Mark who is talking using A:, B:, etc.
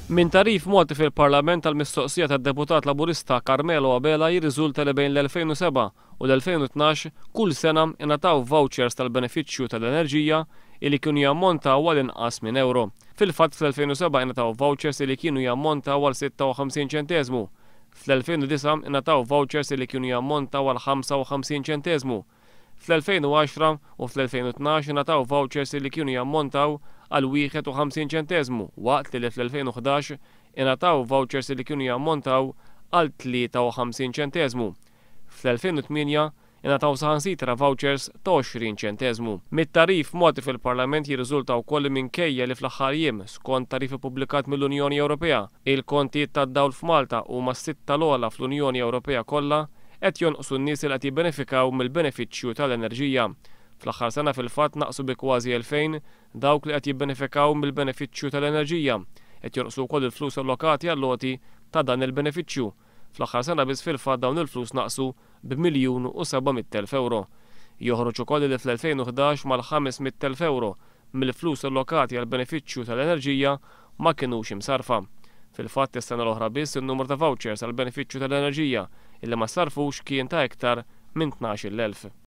A: Min tarif Malti fil-Parlament tal-mistoqsija tad-Deputat Laburista Carmelo Abela jirriżulta li bejn l-2007 u l-2012 kull sena ingħataw vouchers tal-benefiċċju tal-enerġija li kienu jammontaw għal inqas minn euro. Fil-fatt fl-2007 ingħataw vouchers li kienu jammontaw għal 56 ċenteżmu. Fl-2009 ingħataw vouchers li kienu jammontaw għal 55 ċenteżmu. Fl-2010 u fl-2012 ingħataw vouchers li kienu jammontaw għal 51 ċenteżmu, waqt li fl-2011 ingħataw vouchers li kienu jammontaw għal 53 ċenteżmu. Fl-2008 ingħataw saħansitra vouchers ta' 20 ċenteżmu. Mit-tarif Malti fil-Parlament jirriżulta wkoll minkejja li fl-aħħar jiem skont tarifi pubblikat mill-Unjoni Ewropea, il-kontijiet tad-dawl f'Malta huma s-sitta l-ogħla fl-Unjoni Ewropea kollha qed jonqsu n-nies li qed jibbenefikaw mill-benefiċċju tal-enerġija. Fl-aħħar sena fil-fatt naqsu bi kważi 2000 dawk li qed jibbenefikaw mill-benefiċċju tal-enerġija. Qed jonqsu wkoll il-flus allokati għall-loti ta' dan il-benefiċċju. Fl-aħħar sena biss fil-fatt dawn il-flus naqsu b'1,700,000 euro. Joħroġ ukoll li fl-2011 mal-500,000 euro mill-flus allokati għall-benefiċċju tal-enerġija ma kinux imsarfa. Fil-fatt is-sena l-oħra biss in-numru ta' vouchers għall-benefiċċju tal-enerġija illi ma sarfux kien ta' iktar minn 12,000.